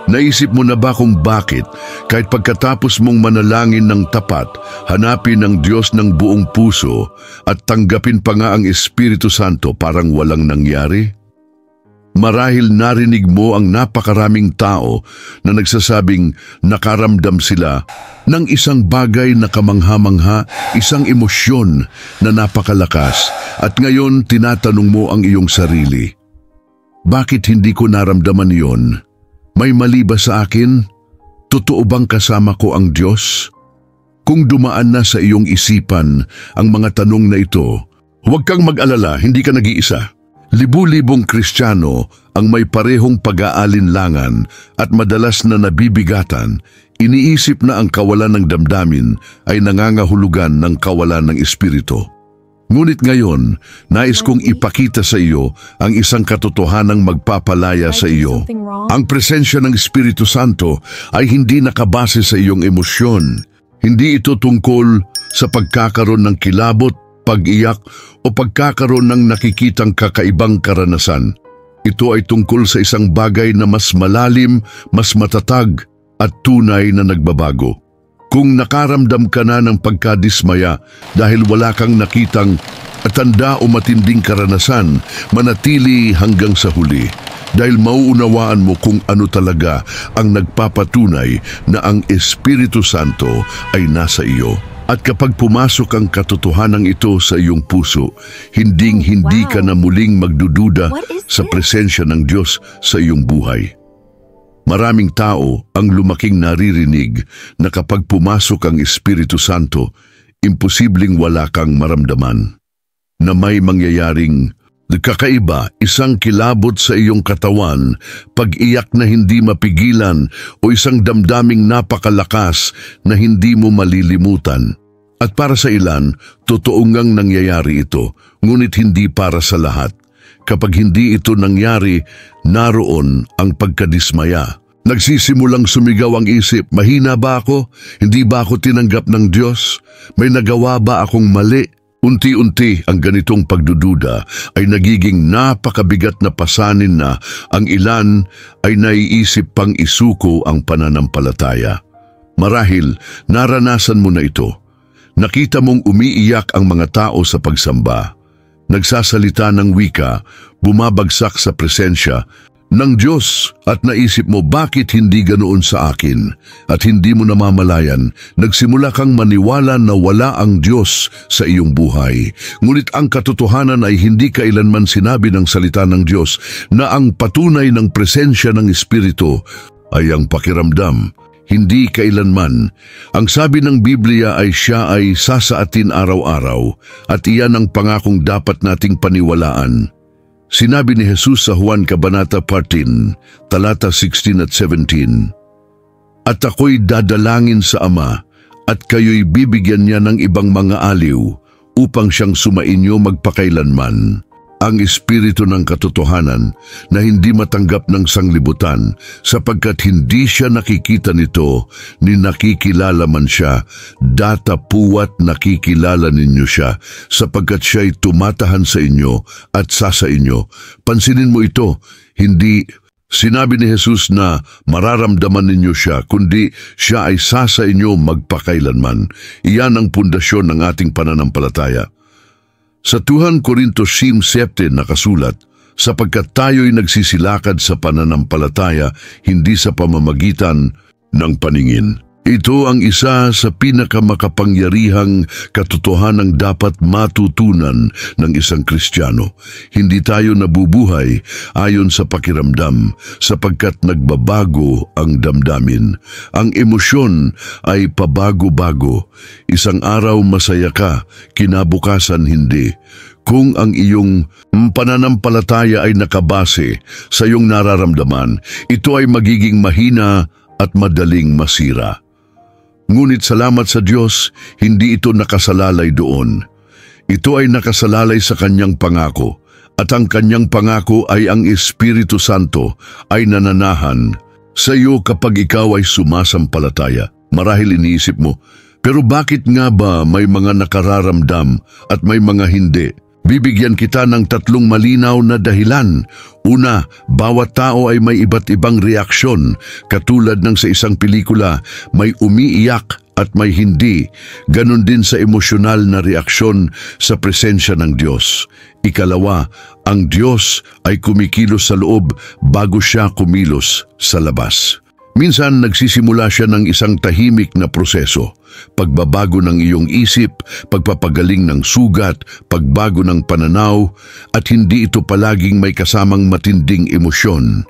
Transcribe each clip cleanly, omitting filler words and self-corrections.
Naisip mo na ba kung bakit, kahit pagkatapos mong manalangin ng tapat, hanapin ang Diyos ng buong puso at tanggapin pa nga ang Espiritu Santo, parang walang nangyari? Marahil narinig mo ang napakaraming tao na nagsasabing nakaramdam sila ng isang bagay na kamangha-mangha, isang emosyon na napakalakas, at ngayon tinatanong mo ang iyong sarili, bakit hindi ko naramdaman yon? May mali ba sa akin? Totoo bang kasama ko ang Diyos? Kung dumaan na sa iyong isipan ang mga tanong na ito, huwag kang mag-alala, hindi ka nag-iisa. Libu-libong Kristiyano ang may parehong pag-aalinlangan at madalas na nabibigatan, iniisip na ang kawalan ng damdamin ay nangangahulugan ng kawalan ng Espiritu. Ngunit ngayon, nais kong ipakita sa iyo ang isang katotohanang magpapalaya sa iyo. Ang presensya ng Espiritu Santo ay hindi nakabase sa iyong emosyon. Hindi ito tungkol sa pagkakaroon ng kilabot, pag-iyak o pagkakaroon ng nakikitang kakaibang karanasan. Ito ay tungkol sa isang bagay na mas malalim, mas matatag at tunay na nagbabago. Kung nakaramdam ka na ng pagkadismaya dahil wala kang nakitang tanda o matinding karanasan, manatili hanggang sa huli dahil mauunawaan mo kung ano talaga ang nagpapatunay na ang Espiritu Santo ay nasa iyo. At kapag pumasok ang katotohanan ito sa iyong puso, hinding-hindi ka na muling magdududa sa presensya ng Diyos sa iyong buhay. Maraming tao ang lumaking naririnig na kapag pumasok ang Espiritu Santo, imposibleng wala kang maramdaman. Na may mangyayaring kakaiba, isang kilabot sa iyong katawan, pag-iyak na hindi mapigilan o isang damdaming napakalakas na hindi mo malilimutan. At para sa ilan, totoo ngang nangyayari ito, ngunit hindi para sa lahat. Kapag hindi ito nangyari, naroon ang pagkadismaya. Nagsisimulang sumigaw ang isip, mahina ba ako? Hindi ba ako tinanggap ng Diyos? May nagawa ba akong mali? Unti-unti ang ganitong pagdududa ay nagiging napakabigat na pasanin na ang ilan ay naiisip pang isuko ang pananampalataya. Marahil naranasan mo na ito. Nakita mong umiiyak ang mga tao sa pagsamba, nagsasalita ng wika, bumabagsak sa presensya ng Diyos at naisip mo bakit hindi ganoon sa akin at hindi mo namamalayan, nagsimula kang maniwala na wala ang Diyos sa iyong buhay. Ngunit ang katotohanan ay hindi kailanman sinabi ng salita ng Diyos na ang patunay ng presensya ng Espiritu ay ang pakiramdam. Hindi kailanman. Ang sabi ng Biblia ay siya ay sasaatin araw-araw at iyan ang pangakong dapat nating paniwalaan. Sinabi ni Jesus sa Juan Kabanata 14, talata 16 at 17, "At ako'y dadalangin sa Ama, at kayo'y bibigyan niya ng ibang mga aliw, upang siyang sumainyo magpakailanman, ang Espiritu ng katotohanan na hindi matanggap ng sanglibutan, sapagkat hindi siya nakikita nito, ni nakikilala man siya, datapuwat nakikilala ninyo siya, sapagkat siya'y tumatahan sa inyo at sasa inyo." Pansinin mo ito, hindi sinabi ni Jesus na mararamdaman ninyo siya, kundi siya ay sasa inyo magpakailanman. Iyan ang pundasyon ng ating pananampalataya. Sa 2 Korintos 7 nakasulat, sapagkat tayo'y nagsisilakad sa pananampalataya, hindi sa pamamagitan ng paningin. Ito ang isa sa pinakamakapangyarihang katotohanang dapat matutunan ng isang Kristiyano. Hindi tayo nabubuhay ayon sa pakiramdam, sapagkat nagbabago ang damdamin. Ang emosyon ay pabago-bago. Isang araw masaya ka, kinabukasan hindi. Kung ang iyong pananampalataya ay nakabase sa iyong nararamdaman, ito ay magiging mahina at madaling masira. Ngunit salamat sa Diyos, hindi ito nakasalalay doon. Ito ay nakasalalay sa kanyang pangako, at ang kanyang pangako ay ang Espiritu Santo ay nananahan sa iyo kapag ikaw ay sumasampalataya. Marahil iniisip mo, pero bakit nga ba may mga nakararamdam at may mga hindi? Bibigyan kita ng 3 malinaw na dahilan. Una, bawat tao ay may iba't ibang reaksyon. Katulad ng sa isang pelikula, may umiiyak at may hindi. Ganon din sa emosyonal na reaksyon sa presensya ng Diyos. Ikalawa, ang Diyos ay kumikilos sa loob bago siya kumilos sa labas. Minsan nagsisimula siya ng isang tahimik na proseso. Pagbabago ng iyong isip, pagpapagaling ng sugat, pagbago ng pananaw, at hindi ito palaging may kasamang matinding emosyon.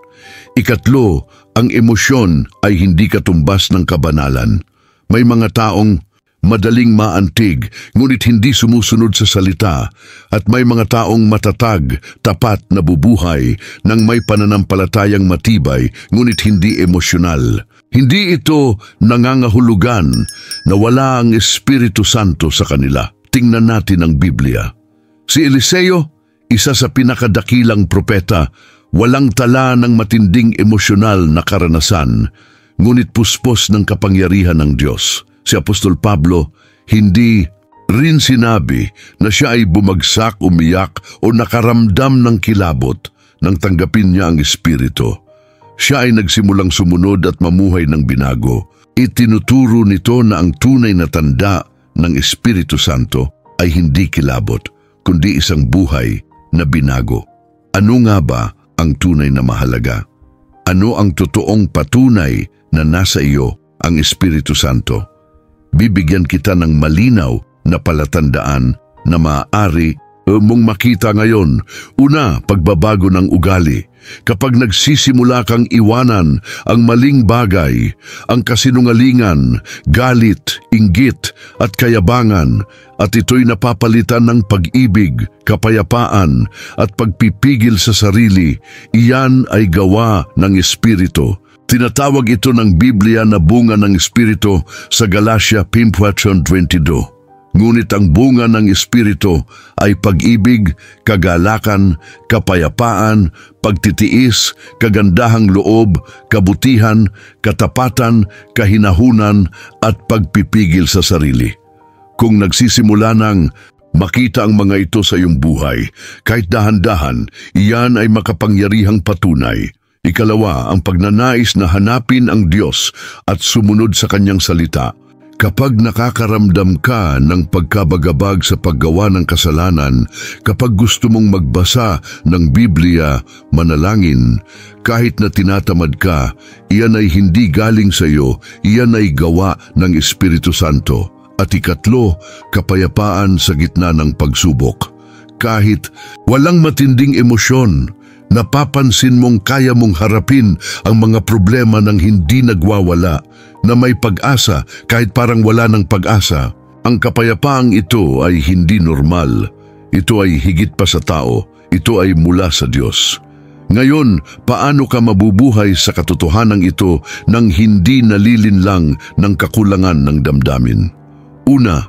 Ikatlo, ang emosyon ay hindi katumbas ng kabanalan. May mga taong madaling maantig, ngunit hindi sumusunod sa salita, at may mga taong matatag, tapat na bubuhay, nang may pananampalatayang matibay, ngunit hindi emosyonal. Hindi ito nangangahulugan na wala ang Espiritu Santo sa kanila. Tingnan natin ang Biblia. Si Eliseo, isa sa pinakadakilang propeta, walang tala ng matinding emosyonal na karanasan, ngunit puspos ng kapangyarihan ng Diyos. Si Apostol Pablo, hindi rin sinabi na siya ay bumagsak, umiyak o nakaramdam ng kilabot nang tanggapin niya ang Espiritu. Siya ay nagsimulang sumunod at mamuhay ng binago. Itinuturo nito na ang tunay na tanda ng Espiritu Santo ay hindi kilabot, kundi isang buhay na binago. Ano nga ba ang tunay na mahalaga? Ano ang totoong patunay na nasa iyo ang Espiritu Santo? Bibigyan kita ng malinaw na palatandaan na maaari mong makita ngayon. Una, pagbabago ng ugali. Kapag nagsisimula kang iwanan ang maling bagay, ang kasinungalingan, galit, inggit at kayabangan, at ito'y napapalitan ng pag-ibig, kapayapaan at pagpipigil sa sarili, iyan ay gawa ng Espiritu. Tinatawag ito ng Biblia na bunga ng Espiritu sa Galatia 5:22. Ngunit ang bunga ng Espiritu ay pag-ibig, kagalakan, kapayapaan, pagtitiis, kagandahang loob, kabutihan, katapatan, kahinahunan at pagpipigil sa sarili. Kung nagsisimula ng makita ang mga ito sa iyong buhay, kahit dahan-dahan, iyan ay makapangyarihang patunay. Ikalawa, ang pagnanais na hanapin ang Diyos at sumunod sa Kanyang salita. Kapag nakakaramdam ka ng pagkabagabag sa paggawa ng kasalanan, kapag gusto mong magbasa ng Biblia, manalangin, kahit na tinatamad ka, iyan ay hindi galing sa iyo, iyan ay gawa ng Espiritu Santo. At ikatlo, kapayapaan sa gitna ng pagsubok. Kahit walang matinding emosyon, napapansin mong kaya mong harapin ang mga problema ng hindi nagwawala, na may pag-asa kahit parang wala ng pag-asa. Ang kapayapaang ito ay hindi normal. Ito ay higit pa sa tao. Ito ay mula sa Diyos. Ngayon, paano ka mabubuhay sa katotohanan ito nang hindi nalilinlang ng kakulangan ng damdamin? Una,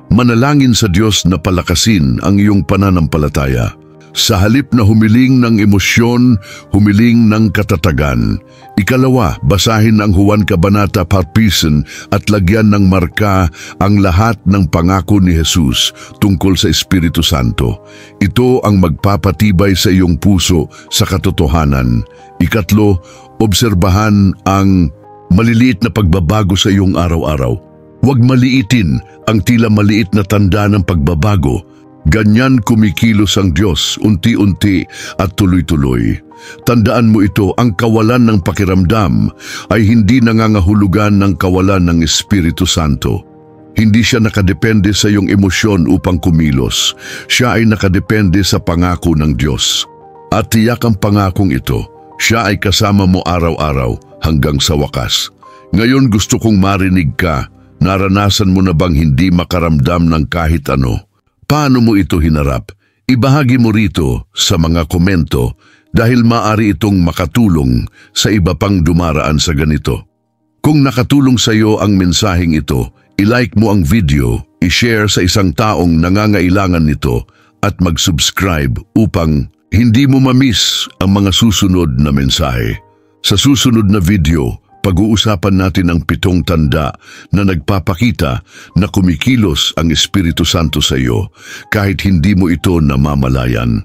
manalangin sa Diyos na palakasin ang iyong pananampalataya. Sa halip na humiling ng emosyon, humiling ng katatagan. Ikalawa, basahin ang Juan Kabanata 4:15 at lagyan ng marka ang lahat ng pangako ni Jesus tungkol sa Espiritu Santo. Ito ang magpapatibay sa iyong puso sa katotohanan. Ikatlo, obserbahan ang maliliit na pagbabago sa iyong araw-araw. Huwag maliitin ang tila maliit na tanda ng pagbabago. Ganyan kumikilos ang Diyos, unti-unti at tuloy-tuloy. Tandaan mo ito, ang kawalan ng pakiramdam ay hindi nangangahulugan ng kawalan ng Espiritu Santo. Hindi siya nakadepende sa iyong emosyon upang kumilos. Siya ay nakadepende sa pangako ng Diyos. At tiyak ang pangakong ito, siya ay kasama mo araw-araw hanggang sa wakas. Ngayon gusto kong marinig ka, naranasan mo na bang hindi makaramdam ng kahit ano? Paano mo ito hinarap? Ibahagi mo rito sa mga komento dahil maaari itong makatulong sa iba pang dumaraan sa ganito. Kung nakatulong sa iyo ang mensaheng ito, i-like mo ang video, i-share sa isang taong nangangailangan nito at mag-subscribe upang hindi mo ma-miss ang mga susunod na mensahe. Sa susunod na video, pag-uusapan natin ang 7 tanda na nagpapakita na kumikilos ang Espiritu Santo sa iyo kahit hindi mo ito namamalayan.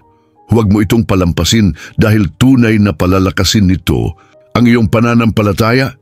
Huwag mo itong palampasin dahil tunay na palalakasin nito ang iyong pananampalataya